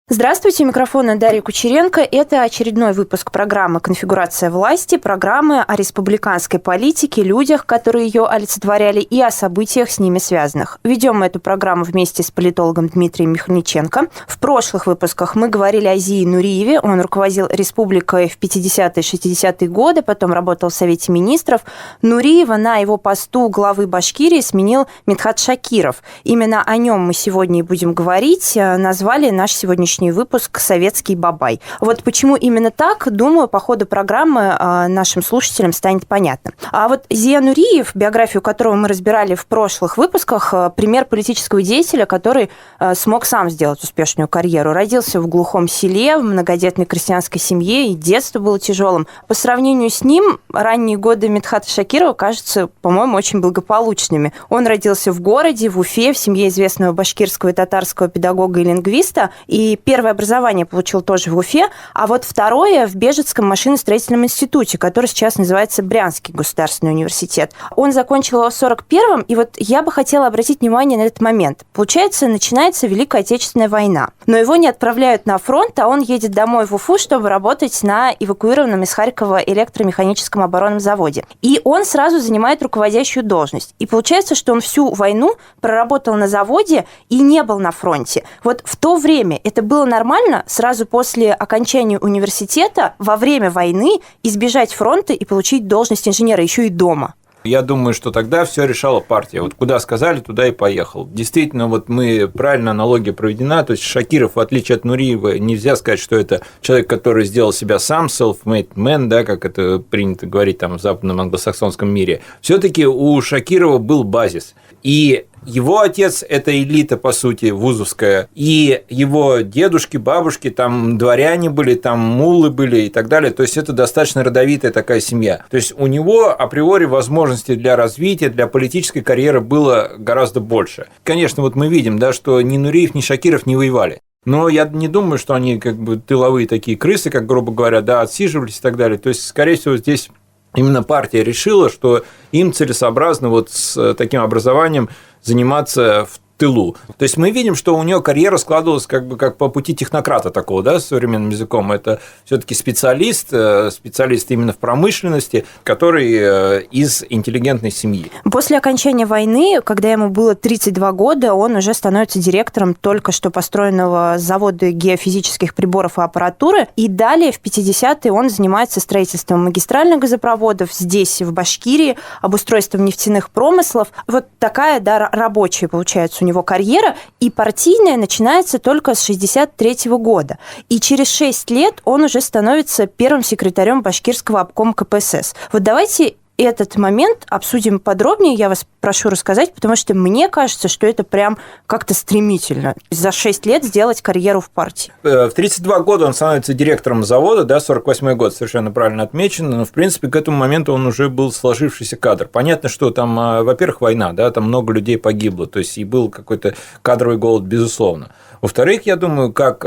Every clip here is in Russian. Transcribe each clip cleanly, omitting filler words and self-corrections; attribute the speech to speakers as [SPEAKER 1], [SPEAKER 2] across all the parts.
[SPEAKER 1] Здравствуйте, у микрофона Дарья Кучеренко. Это очередной выпуск программы «Конфигурация власти», программы о республиканской политике, людях, которые ее олицетворяли, и о событиях с ними связанных. Ведем мы эту программу вместе с политологом Дмитрием Михальниченко. В прошлых выпусках мы говорили о Зии Нуриеве. Он руководил республикой в 50-е и 60-е годы, потом работал в Совете министров. Нуриева на его посту главы Башкирии сменил Мидхат Шакиров. Именно о нем мы сегодня и будем говорить. Назвали наш сегодняшний выпуск «Советский бабай». Вот почему именно так, думаю, по ходу программы нашим слушателям станет понятно. А вот Зия Нуриев, биографию которого мы разбирали в прошлых выпусках, пример политического деятеля, который смог сам сделать успешную карьеру. Родился в глухом селе, в многодетной крестьянской семье, и детство было тяжелым. По сравнению с ним, ранние годы Мидхата Шакирова кажутся, по-моему, очень благополучными. Он родился в городе, в Уфе, в семье известного башкирского и татарского педагога и лингвиста, и первое образование получил тоже в Уфе, а вот второе в Бежецком машиностроительном институте, который сейчас называется Брянский государственный университет. Он закончил его в 1941-м, и вот я бы хотела обратить внимание на этот момент. Получается, начинается Великая Отечественная война, но его не отправляют на фронт, а он едет домой в Уфу, чтобы работать на эвакуированном из Харькова электромеханическом оборонном заводе. И он сразу занимает руководящую должность. И получается, что он всю войну проработал на заводе и не был на фронте. Вот в то время это было нормально сразу после окончания университета во время войны избежать фронта и получить должность инженера еще и дома?
[SPEAKER 2] Я думаю, что тогда все решала партия. Вот куда сказали, туда и поехал. Действительно, вот правильно аналогия проведена. То есть Шакиров, в отличие от Нуриева, нельзя сказать, что это человек, который сделал себя сам, self-made man, да, как это принято говорить там в западном англосаксонском мире. Все-таки у Шакирова был базис. И его отец – это элита, по сути, вузовская, и его дедушки, бабушки, там дворяне были, там муллы были и так далее. То есть, это достаточно родовитая такая семья. То есть, у него априори возможностей для развития, для политической карьеры было гораздо больше. Конечно, вот мы видим, да, что ни Нуриев, ни Шакиров не воевали. Но я не думаю, что они как бы тыловые такие крысы, как, грубо говоря, да, отсиживались и так далее. То есть, скорее всего, здесь именно партия решила, что им целесообразно вот с таким образованием заниматься в тылу. То есть мы видим, что у него карьера складывалась как по пути технократа такого, да, современным языком. Это все-таки специалист именно в промышленности, который из интеллигентной семьи.
[SPEAKER 1] После окончания войны, когда ему было 32 года, он уже становится директором только что построенного завода геофизических приборов и аппаратуры. И далее в 50-е он занимается строительством магистральных газопроводов здесь, в Башкирии, обустройством нефтяных промыслов. Вот такая, да, рабочая получается у него карьера, и партийная начинается только с 1963 года. И через 6 лет он уже становится первым секретарем башкирского обкома КПСС. Вот давайте этот момент обсудим подробнее, я вас прошу рассказать, потому что мне кажется, что это прям как-то стремительно. За 6 лет сделать карьеру в партии.
[SPEAKER 2] В 32 года он становится директором завода, да, 48-й год, совершенно правильно отмечено, но, в принципе, к этому моменту он уже был сложившийся кадр. Понятно, что там, во-первых, война, да, там много людей погибло, то есть и был какой-то кадровый голод, безусловно. Во-вторых, я думаю, как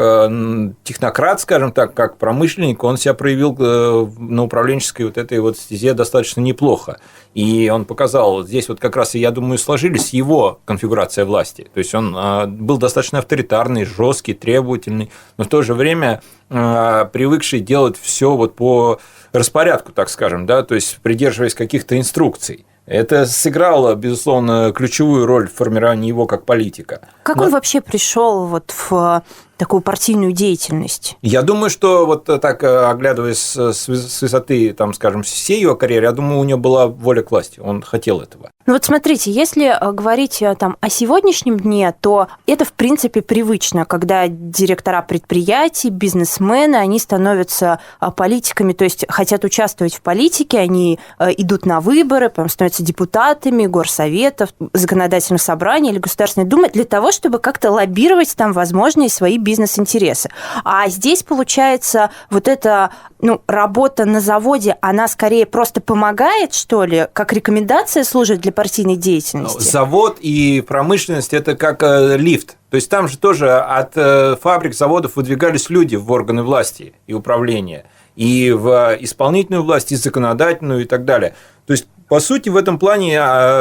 [SPEAKER 2] технократ, скажем так, как промышленник, он себя проявил на управленческой вот этой вот стезе достаточно неплохо. И он показал, здесь вот как раз, я думаю, сложились его конфигурация власти. То есть он был достаточно авторитарный, жесткий, требовательный, но в то же время привыкший делать все вот по распорядку, так скажем, да, то есть придерживаясь каких-то инструкций. Это сыграло, безусловно, ключевую роль в формировании его как политика.
[SPEAKER 1] Как он вообще пришел вот в такую партийную деятельность?
[SPEAKER 2] Я думаю, что вот так, оглядываясь с высоты, там, скажем, всей его карьеры, я думаю, у него была воля к власти, он хотел этого.
[SPEAKER 1] Ну вот смотрите, если говорить там о сегодняшнем дне, то это, в принципе, привычно, когда директора предприятий, бизнесмены, они становятся политиками, то есть хотят участвовать в политике, они идут на выборы, потом становятся депутатами горсоветов, законодательных собраний или Государственной Думы для того, чтобы как-то лоббировать там возможные свои бизнес-интересы. А здесь, получается, вот эта работа на заводе, она скорее просто помогает, что ли, как рекомендация служит для партийной деятельности?
[SPEAKER 2] Завод и промышленность – это как лифт. То есть там же тоже от фабрик, заводов выдвигались люди в органы власти и управления, и в исполнительную власть, и законодательную, и так далее. То есть, по сути, в этом плане,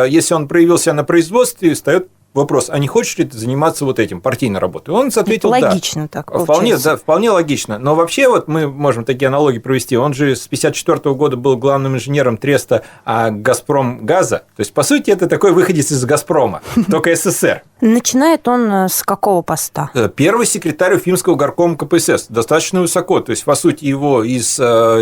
[SPEAKER 2] если он проявил себя на производстве, встает вопрос, а не хочешь ли ты заниматься вот этим, партийной работой? Он ответил, да.
[SPEAKER 1] Логично так получается.
[SPEAKER 2] Вполне логично. Но вообще вот мы можем такие аналогии провести. Он же с 1954 года был главным инженером треста «Газпромгаза». То есть, по сути, это такой выходец из «Газпрома», только СССР.
[SPEAKER 1] Начинает он с какого поста?
[SPEAKER 2] Первый секретарь Уфимского горкома КПСС. Достаточно высоко. То есть, по сути, его из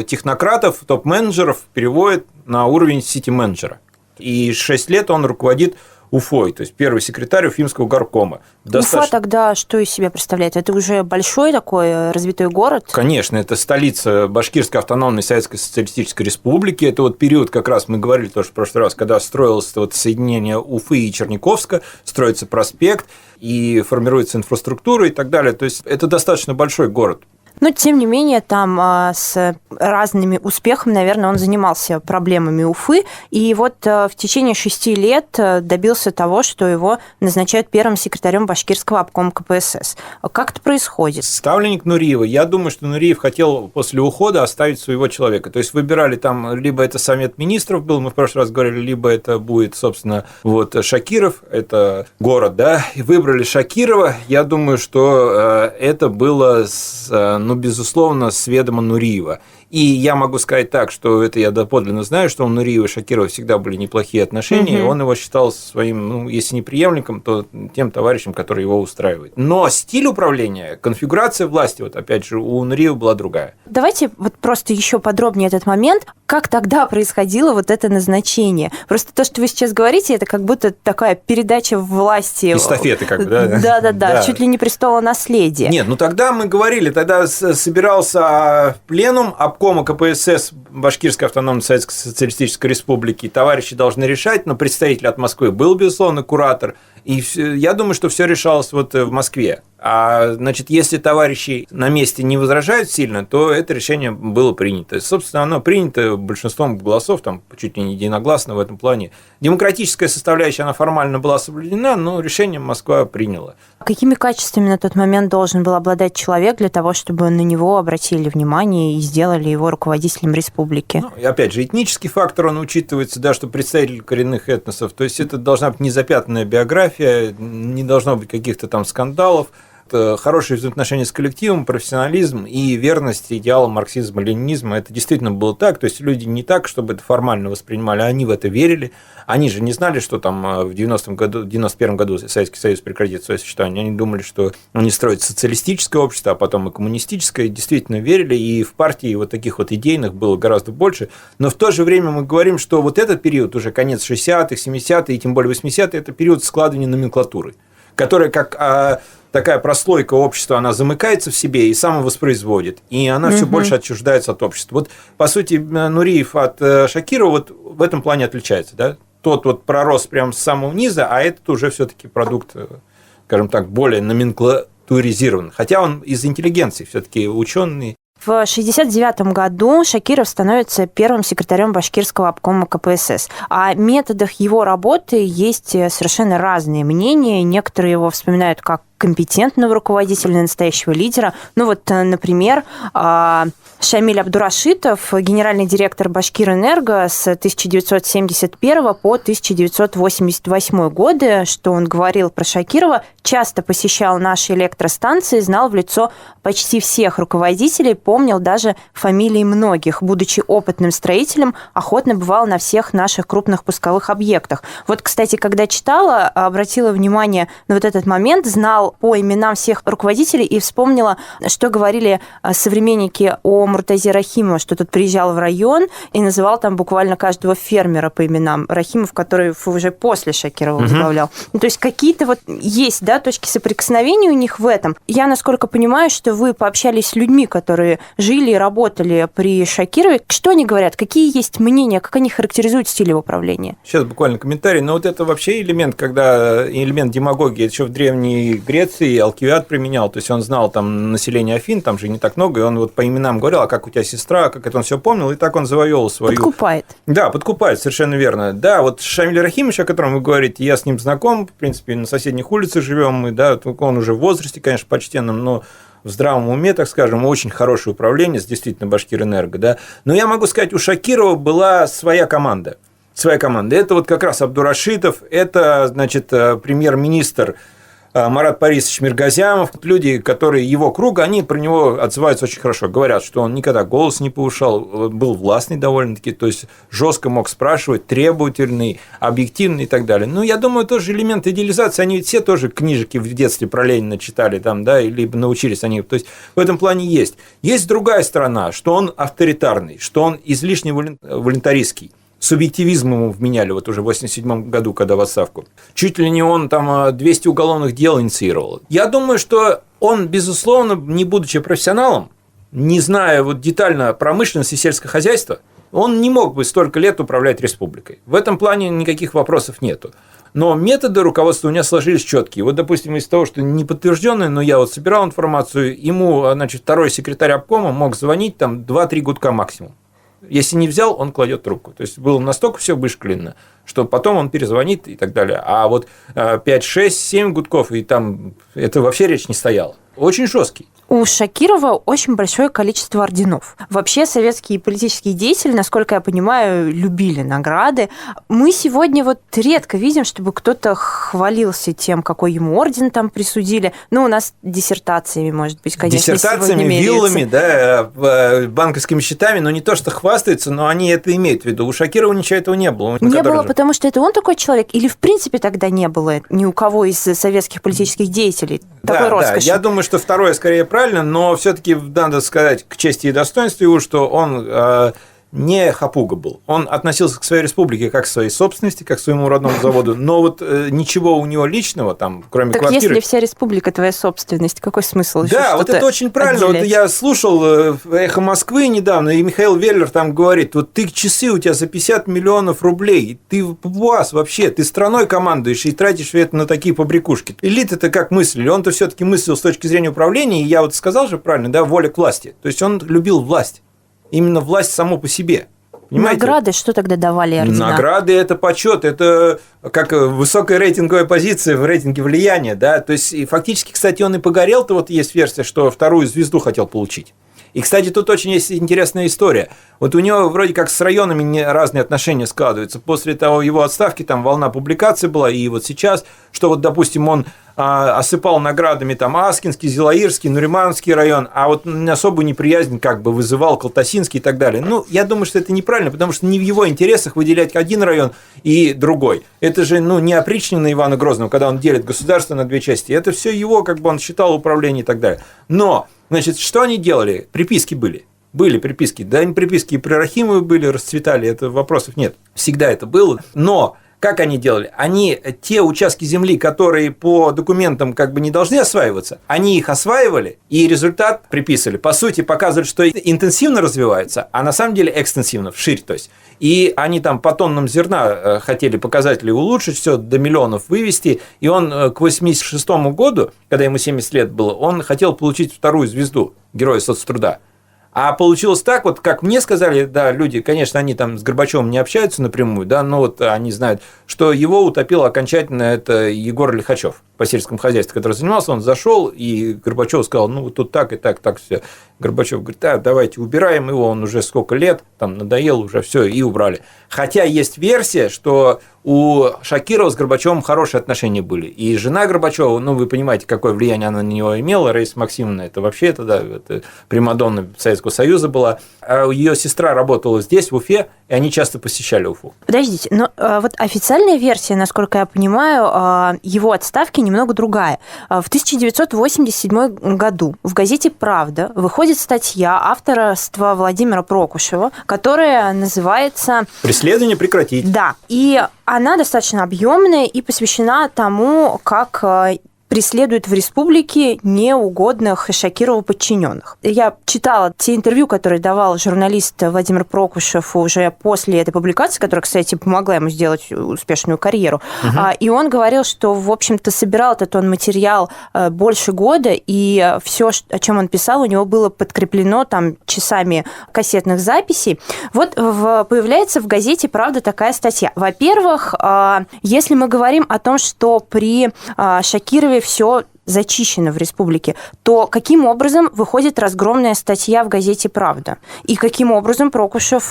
[SPEAKER 2] технократов, топ-менеджеров переводят на уровень сити-менеджера. И 6 лет он руководит Уфой, то есть первый секретарь Уфимского горкома.
[SPEAKER 1] Уфа тогда что из себя представляет? Это уже большой такой развитой город?
[SPEAKER 2] Конечно, это столица Башкирской автономной Советской Социалистической Республики. Это вот период, как раз мы говорили тоже в прошлый раз, когда строилось вот соединение Уфы и Черниковска, строится проспект и формируется инфраструктура и так далее. То есть это достаточно большой город.
[SPEAKER 1] Но, тем не менее, там с разными успехами, наверное, он занимался проблемами Уфы. И вот в течение 6 лет добился того, что его назначают первым секретарем Башкирского обкома КПСС. Как это происходит?
[SPEAKER 2] Ставленник Нуриева. Я думаю, что Нуриев хотел после ухода оставить своего человека. То есть выбирали там, либо это Совет министров был, мы в прошлый раз говорили, либо это будет, собственно, вот Шакиров, это город, да, и выбрали Шакирова. Я думаю, что это было безусловно, с ведома Нуриева. И я могу сказать так, что это я доподлинно знаю, что у Нуриева и Шакирова всегда были неплохие отношения, и он его считал своим, если не преемником, то тем товарищем, который его устраивает. Но стиль управления, конфигурация власти, вот опять же, у Нуриева была другая.
[SPEAKER 1] Давайте вот просто еще подробнее этот момент. Как тогда происходило вот это назначение? Просто то, что вы сейчас говорите, это как будто такая передача власти.
[SPEAKER 2] Эстафеты как бы, да?
[SPEAKER 1] Да, чуть ли не престола наследия.
[SPEAKER 2] Нет, тогда мы говорили, тогда собирался пленум обкома КПСС Башкирской автономной Советской Социалистической Республики. Товарищи должны решать, но представитель от Москвы был, безусловно, куратор. И я думаю, что все решалось вот в Москве. А, значит, если товарищи на месте не возражают сильно, то это решение было принято. Собственно, оно принято большинством голосов, там чуть ли не единогласно в этом плане. Демократическая составляющая, она формально была соблюдена, но решение Москва приняла.
[SPEAKER 1] Какими качествами на тот момент должен был обладать человек для того, чтобы на него обратили внимание и сделали его руководителем республики?
[SPEAKER 2] И опять же, этнический фактор, он учитывается, да, что представитель коренных этносов, то есть это должна быть незапятнанная биография, не должно быть каких-то там скандалов, хорошие взаимоотношения с коллективом, профессионализм и верность идеалам марксизма, ленинизма. Это действительно было так. То есть люди не так, чтобы это формально воспринимали, они в это верили. Они же не знали, что там в 90-м году, в 91-м году Советский Союз прекратит свое существование. Они думали, что они строят социалистическое общество, а потом и коммунистическое. Действительно верили, и в партии вот таких вот идейных было гораздо больше. Но в то же время мы говорим, что вот этот период, уже конец 60-х, 70-е и тем более 80-е, это период складывания номенклатуры, которая как такая прослойка общества, она замыкается в себе и самовоспроизводит, и она все больше отчуждается от общества. Вот, по сути, Нуриев от Шакирова вот в этом плане отличается. Да? Тот вот пророс прямо с самого низа, а этот уже все-таки продукт, скажем так, более номенклатуризирован. Хотя он из интеллигенции, все-таки ученый.
[SPEAKER 1] В 1969 году Шакиров становится первым секретарем Башкирского обкома КПСС. О методах его работы есть совершенно разные мнения. Некоторые его вспоминают как компетентного руководителя, настоящего лидера. Ну вот, например, Шамиль Абдурашитов, генеральный директор Башкирэнерго с 1971 по 1988 годы, что он говорил про Шакирова, часто посещал наши электростанции, знал в лицо почти всех руководителей, помнил даже фамилии многих. Будучи опытным строителем, охотно бывал на всех наших крупных пусковых объектах. Вот, кстати, когда читала, обратила внимание на вот этот момент, знал по именам всех руководителей и вспомнила, что говорили современники о Муртазе Рахимове, что тот приезжал в район и называл там буквально каждого фермера по именам. Рахимов, который уже после Шакирова возглавлял. Ну, то есть какие-то вот есть, да, точки соприкосновения у них в этом. Я, насколько понимаю, что вы пообщались с людьми, которые жили и работали при Шакирове. Что они говорят? Какие есть мнения? Как они характеризуют стиль его правления?
[SPEAKER 2] Сейчас буквально комментарий. Но вот это вообще элемент, когда элемент демагогии, это еще в Древней Греции Алкивиад применял. То есть он знал там население Афин, там же не так много, и он вот по именам говорил, а как у тебя сестра, как это он все помнил, и так он завоевал свою...
[SPEAKER 1] Подкупает.
[SPEAKER 2] Да, подкупает, совершенно верно. Да, вот Шамиль Рахимович, о котором вы говорите, я с ним знаком, в принципе, на соседних улицах живем мы, да, он уже в возрасте, конечно, почтенном, но в здравом уме, так скажем, очень хороший управленец, действительно, Башкирэнерго, да. Но я могу сказать, у Шакирова была своя команда. своя команда. Это вот как раз Абдурашитов, это, значит, премьер-министр Марат Борисович Миргазямов. Люди, которые его круга, они про него отзываются очень хорошо. Говорят, что он никогда голос не повышал, был властный довольно-таки, то есть жестко мог спрашивать, требовательный, объективный и так далее. Ну, я думаю, тоже элемент идеализации, они ведь все тоже книжки в детстве про Ленина читали, там, да, либо научились они. То есть в этом плане есть. Есть другая сторона, что он авторитарный, что он излишне волюнтаристский. Субъективизм ему вменяли вот уже в 1987 году, когда в отставку. Чуть ли не он там 200 уголовных дел инициировал. Я думаю, что он, безусловно, не будучи профессионалом, не зная вот детально промышленности и сельского хозяйства, он не мог бы столько лет управлять республикой. В этом плане никаких вопросов нету. Но методы руководства у меня сложились четкие. Вот, допустим, из того, что не подтвержденное, но я вот собирал информацию, ему, значит, второй секретарь обкома мог звонить там 2-3 гудка максимум. Если не взял, он кладет трубку. То есть было настолько все вышкалено, что потом он перезвонит и так далее. А вот 5, 6, 7 гудков, и там это вообще речь не стояла. Очень жесткий.
[SPEAKER 1] У Шакирова очень большое количество орденов. Вообще советские политические деятели, насколько я понимаю, любили награды. Мы сегодня вот редко видим, чтобы кто-то хвалился тем, какой ему орден там присудили. Ну, у нас диссертациями, может быть, конечно,
[SPEAKER 2] диссертациями, виллами, да, банковскими счетами, но не то, что хвастаются, но они это имеют в виду. У Шакирова ничего этого не было.
[SPEAKER 1] Не было, потому что это он такой человек? Или, в принципе, тогда не было ни у кого из советских политических деятелей такой роскоши?
[SPEAKER 2] Да, я думаю, что второе скорее правильно, но все-таки надо сказать к чести и достоинству его, что он не хапуга был. Он относился к своей республике как к своей собственности, как к своему родному заводу, но вот ничего у него личного, там, кроме
[SPEAKER 1] так
[SPEAKER 2] квартиры...
[SPEAKER 1] если вся республика твоя собственность, какой смысл еще
[SPEAKER 2] да, вот это очень правильно.
[SPEAKER 1] отделять?
[SPEAKER 2] Вот я слушал «Эхо Москвы» недавно, и Михаил Веллер там говорит, вот ты часы у тебя за 50 миллионов рублей, ты УАЗ вообще, ты страной командуешь и тратишь это на такие побрякушки. Элита-то как мыслили? Он-то все-таки мыслил с точки зрения управления, и я вот сказал же правильно, да, воля к власти. То есть он любил власть. Именно власть само по себе. Понимаете?
[SPEAKER 1] Награды что тогда давали ордена?
[SPEAKER 2] Награды – это почет, это как высокая рейтинговая позиция в рейтинге влияния. Да? То есть, и фактически, кстати, он и погорел-то, вот есть версия, что вторую звезду хотел получить. И, кстати, тут очень есть интересная история. Вот у него вроде как с районами разные отношения складываются. После того его отставки там волна публикаций была, и вот сейчас, что вот, допустим, он осыпал наградами там Аскинский, Зилаирский, Нуримановский район, а вот особую неприязнь как бы вызывал Калтасинский и так далее. Ну, я думаю, что это неправильно, потому что не в его интересах выделять один район и другой. Это же, ну, не опричнина Ивана Грозного, когда он делит государство на две части. Это все его, как бы он считал, управление и так далее. Но, значит, что они делали? Приписки были. Были приписки. Да, им приписки и при Рахимове были, расцветали, это вопросов нет. Всегда это было. Но как они делали? Они те участки земли, которые по документам как бы не должны осваиваться, они их осваивали и результат приписывали. По сути, показывали, что интенсивно развиваются, а на самом деле экстенсивно, вширь, то есть. И они там по тоннам зерна хотели показатели улучшить, все до миллионов вывести. И он к 1986 году, когда ему 70 лет было, он хотел получить вторую звезду Героя соцтруда. А получилось так, вот как мне сказали, да, люди, конечно, они там с Горбачевым не общаются напрямую, да, но вот они знают, что его утопил окончательно это Егор Лихачев по сельскому хозяйству, который занимался, он зашел, и Горбачев сказал, ну, вот тут так и так все. Горбачев говорит, да, давайте убираем его, он уже сколько лет, там надоел уже все, и убрали. Хотя есть версия, что у Шакирова с Горбачевым хорошие отношения были. И жена Горбачева, ну, вы понимаете, какое влияние она на него имела, Раиса Максимовна, это вообще тогда это примадонна Советского Союза была. А ее сестра работала здесь, в Уфе, и они часто посещали Уфу.
[SPEAKER 1] Подождите, но вот официальная версия, насколько я понимаю, его отставки немного другая. В 1987 году в газете «Правда» выходит статья авторства Владимира Прокушева, которая называется
[SPEAKER 2] «Преследование прекратить».
[SPEAKER 1] Да, и она достаточно объемная и посвящена тому, как преследуют в республике неугодных Шакирову подчиненных. Я читала те интервью, которые давал журналист Владимир Прокушев уже после этой публикации, которая, кстати, помогла ему сделать успешную карьеру. И он говорил, что, в общем-то, собирал этот он материал больше года, и все, о чем он писал, у него было подкреплено там часами кассетных записей. Вот появляется в газете «Правда» такая статья. Во-первых, если мы говорим о том, что при Шакирове все зачищено в республике, то каким образом выходит разгромная статья в газете «Правда»? И каким образом Прокушев,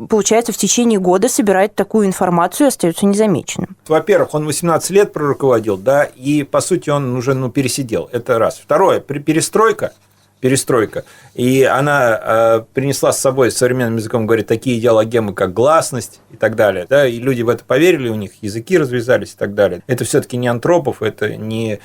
[SPEAKER 1] получается, в течение года собирает такую информацию и остается незамеченным?
[SPEAKER 2] Во-первых, он 18 лет проруководил, да, и, по сути, он уже пересидел. Это раз. Второе, перестройка, и она принесла с собой, современным языком говорит, такие идеологемы, как гласность и так далее, да, и люди в это поверили, у них языки развязались и так далее. Это все-таки не Антропов, это не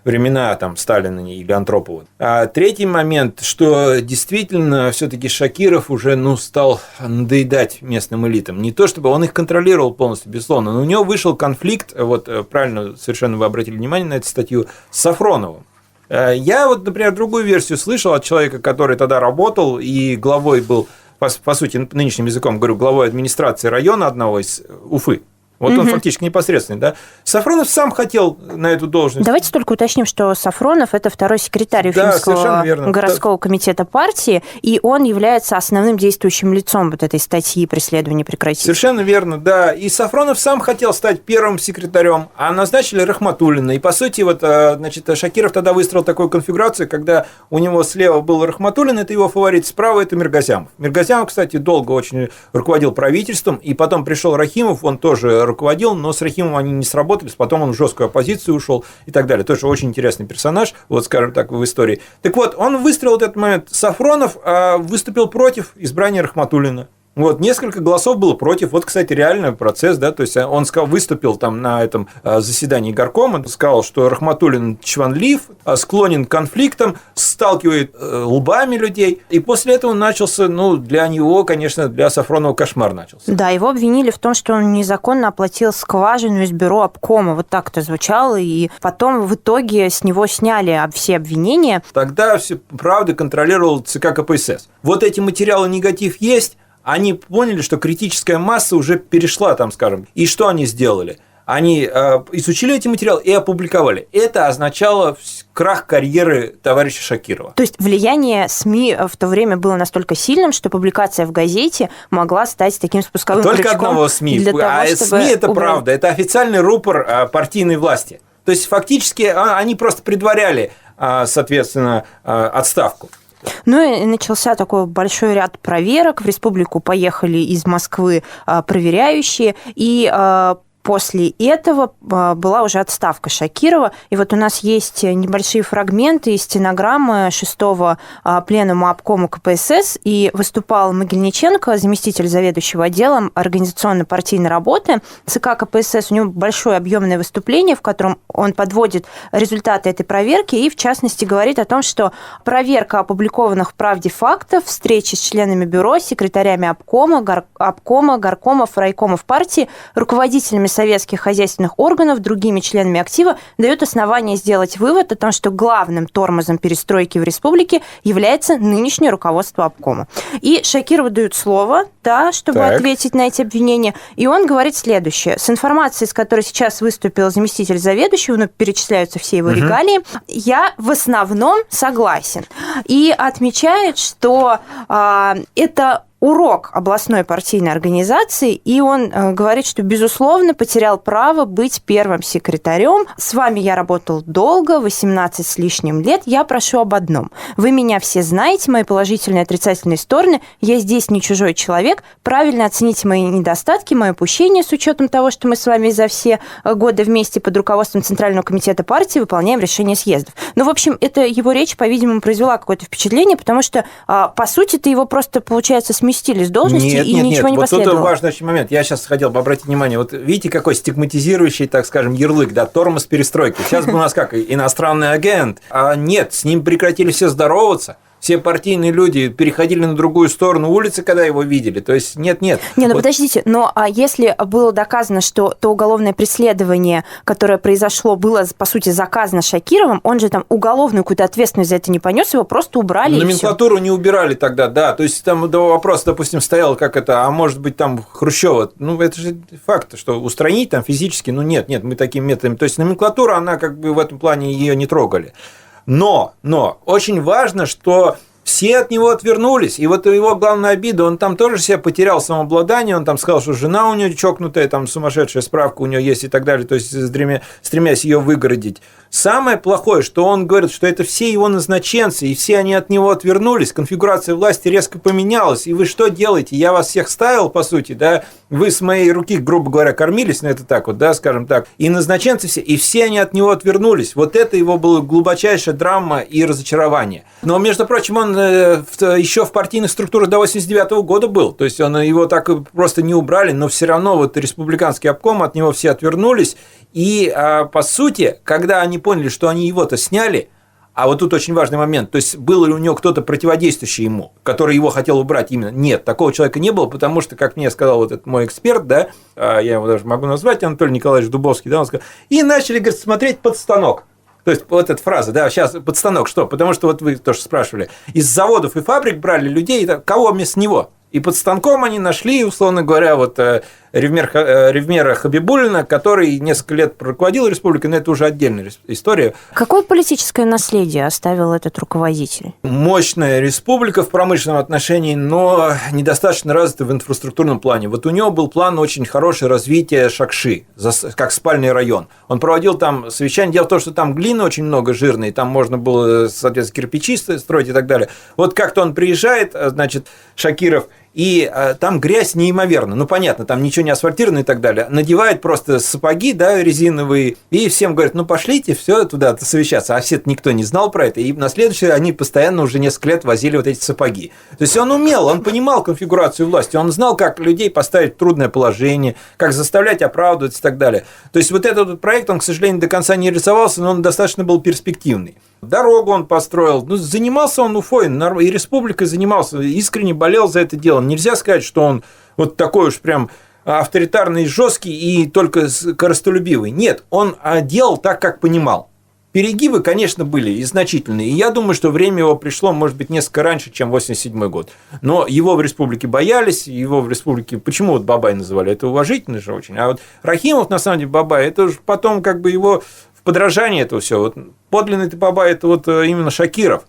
[SPEAKER 2] времена там Сталина или Антропова. А третий момент, что действительно все-таки Шакиров уже стал надоедать местным элитам. Не то чтобы он их контролировал полностью, безусловно, но у него вышел конфликт, вот правильно совершенно вы обратили внимание на эту статью, с Сафроновым. Я например, другую версию слышал от человека, который тогда работал и главой был, по сути, нынешним языком говорю, главой администрации района одного из Уфы. Вот он фактически непосредственный, да. Сафронов сам хотел на эту должность.
[SPEAKER 1] Давайте только уточним, что Сафронов – это второй секретарь Уфимского городского комитета партии, и он является основным действующим лицом вот этой статьи «Преследование прекратить».
[SPEAKER 2] Совершенно верно, да. И Сафронов сам хотел стать первым секретарем, а назначили Рахматуллина. И, по сути, Шакиров тогда выстроил такую конфигурацию, когда у него слева был Рахматуллин, это его фаворит, справа это Миргазямов. Миргазямов, кстати, долго очень руководил правительством, и потом пришел Рахимов, он тоже руководил, но с Рахимовым они не сработались, потом он в жесткую оппозицию ушел и так далее. Тоже очень интересный персонаж, вот скажем так, в истории. Так вот, он выстроил этот момент. Сафронов выступил против избрания Рахматуллина. Вот, несколько голосов было против. Вот, кстати, реальный процесс, да, то есть он выступил там на этом заседании горкома, сказал, что Рахматуллин чванлив, склонен к конфликтам, сталкивает лбами людей, и после этого начался, для него, конечно, для Сафронова кошмар начался.
[SPEAKER 1] Да, его обвинили в том, что он незаконно оплатил скважину из бюро обкома, вот так это звучало, и потом в итоге с него сняли все обвинения.
[SPEAKER 2] Тогда все правда контролировал ЦК КПСС. Вот эти материалы негатив есть. Они поняли, что критическая масса уже перешла, там, скажем. И что они сделали? Они изучили эти материалы и опубликовали. Это означало крах карьеры товарища Шакирова.
[SPEAKER 1] То есть влияние СМИ в то время было настолько сильным, что публикация в газете могла стать таким спусковым крючком.
[SPEAKER 2] Только одного СМИ. СМИ – это правда. Это официальный рупор партийной власти. То есть фактически они просто предваряли, соответственно, отставку.
[SPEAKER 1] И начался такой большой ряд проверок. В республику поехали из Москвы проверяющие, и после этого была уже отставка Шакирова. И вот у нас есть небольшие фрагменты из стенограммы 6-го пленума обкома КПСС, и выступал Могильниченко, заместитель заведующего отделом организационно-партийной работы ЦК КПСС. У него большое объемное выступление, в котором он подводит результаты этой проверки и, в частности, говорит о том, что проверка опубликованных в «Правде» фактов, встречи с членами бюро, секретарями обкома, горкомов, райкомов партии, руководителями советских хозяйственных органов, другими членами актива, дает основание сделать вывод о том, что главным тормозом перестройки в республике является нынешнее руководство обкома. И Шакирову дают слово, чтобы ответить на эти обвинения, и он говорит следующее. С информацией, с которой сейчас выступил заместитель заведующего, перечисляются все его регалии, я в основном согласен. И отмечает, что это урок областной партийной организации, и он говорит, что, безусловно, потерял право быть первым секретарем. С вами я работал долго, 18 с лишним лет. Я прошу об одном. Вы меня все знаете, мои положительные и отрицательные стороны. Я здесь не чужой человек. Правильно оцените мои недостатки, мои упущения, с учетом того, что мы с вами за все годы вместе под руководством Центрального комитета партии выполняем решения съездов. В общем, это его речь, по-видимому, произвела какое-то впечатление, потому что, по сути-то, его просто, получается, сместили с должности, ничего не последовало.
[SPEAKER 2] Вот это важный момент. Я сейчас хотел бы обратить внимание. Вот видите, какой стигматизирующий, так скажем, ярлык, тормоз перестройки. Сейчас бы у нас как иностранный агент. А нет, с ним прекратили все здороваться. Все партийные люди переходили на другую сторону улицы, когда его видели. То есть нет.
[SPEAKER 1] Подождите, но если было доказано, что то уголовное преследование, которое произошло, было, по сути, заказано Шакировым, он же там уголовную какую-то ответственность за это не понес, его просто убрали.
[SPEAKER 2] Номенклатуру не убирали тогда, да. То есть там вопрос, допустим, стоял, а может быть там Хрущева. Это же факт, что устранить там физически, нет, мы такими методами. То есть номенклатура, она в этом плане ее не трогали. Но очень важно, что все от него отвернулись. И вот его главная обида, он там тоже себя потерял самообладание, он там сказал, что жена у него чокнутая, там сумасшедшая справка у него есть и так далее, то есть стремясь ее выгородить. Самое плохое, что он говорит, что это все его назначенцы, и все они от него отвернулись, конфигурация власти резко поменялась, и вы что делаете? Я вас всех ставил, по сути, да, вы с моей руки, грубо говоря, кормились, но это так вот, да, скажем так, и назначенцы все, и все они от него отвернулись. Вот это его была глубочайшая драма и разочарование. Но, между прочим, он еще в партийных структурах до 89 года был, то есть его так просто не убрали, но все равно вот республиканский обком, от него все отвернулись, и, по сути, когда они поняли, что они его-то сняли, а вот тут очень важный момент, то есть был ли у него кто-то противодействующий ему, который его хотел убрать именно? Нет, такого человека не было, потому что, как мне сказал вот этот мой эксперт, да, я его даже могу назвать, Анатолий Николаевич Дубовский, да, он сказал, и начали, говорит, смотреть под станок. То есть вот эта фраза, да, сейчас под станок, что? Потому что вот вы тоже спрашивали, из заводов и фабрик брали людей, кого вместо него? И под станком они нашли, условно говоря, вот Ревмера Хабибуллина, который несколько лет руководил республикой, но это уже отдельная история.
[SPEAKER 1] Какое политическое наследие оставил этот руководитель?
[SPEAKER 2] Мощная республика в промышленном отношении, но недостаточно развита в инфраструктурном плане. Вот у него был план очень хорошее развитие Шакши, как спальный район. Он проводил там совещания. Дело в том, что там глины очень много жирной, там можно было, соответственно, кирпичи строить и так далее. Вот как-то он приезжает, значит, Шакиров, и там грязь неимоверна. Ну, понятно, там ничего не асфальтировано и так далее. Надевает просто сапоги, да, резиновые, и всем говорят, ну, пошлите все туда совещаться. А все-то никто не знал про это. И на следующее они постоянно уже несколько лет возили вот эти сапоги. То есть он умел, он понимал конфигурацию власти, он знал, как людей поставить в трудное положение, как заставлять оправдываться и так далее. То есть вот этот проект, он, к сожалению, до конца не реализовался, но он достаточно был перспективный. Дорогу он построил. Ну, занимался он Уфой, и республикой занимался, искренне болел за это дело. Нельзя сказать, что он вот такой уж прям авторитарный, жесткий и только корыстолюбивый. Нет, он делал так, как понимал. Перегибы, конечно, были и значительные. И я думаю, что время его пришло, может быть, несколько раньше, чем 1987 год. Но его в республике боялись, его в республике... Почему вот Бабай называли? Это уважительно же очень. А вот Рахимов, на самом деле, Бабай, это уже потом как бы его... подражание этого все. Вот подлинный Бабай – это вот именно Шакиров.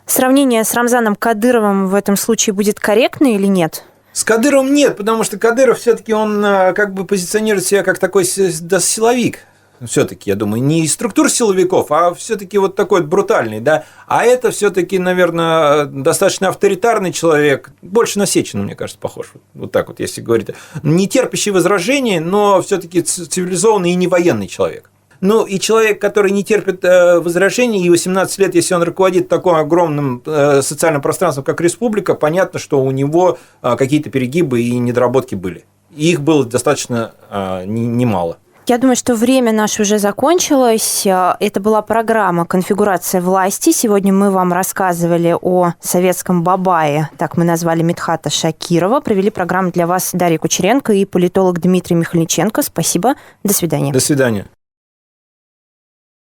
[SPEAKER 1] Сравнение с Рамзаном Кадыровым в этом случае будет корректно или нет?
[SPEAKER 2] С Кадыровым нет, потому что Кадыров все-таки он как бы позиционирует себя как такой силовик. Все-таки, я думаю, не из структур силовиков, а все-таки вот такой брутальный, да. А это все-таки, наверное, достаточно авторитарный человек, больше на Сечина, мне кажется, похож. Вот так вот, если говорить. Не терпящий возражений, но все-таки цивилизованный и не военный человек. Ну, и человек, который не терпит возражений, и 18 лет, если он руководит таким огромным социальным пространством, как республика, понятно, что у него какие-то перегибы и недоработки были. И их было достаточно немало.
[SPEAKER 1] Я думаю, что время наше уже закончилось. Это была программа «Конфигурация власти». Сегодня мы вам рассказывали о советском Бабае, так мы назвали Мидхата Шакирова. Провели программу для вас Дарья Кучеренко и политолог Дмитрий Михальниченко. Спасибо. До свидания.
[SPEAKER 2] До свидания.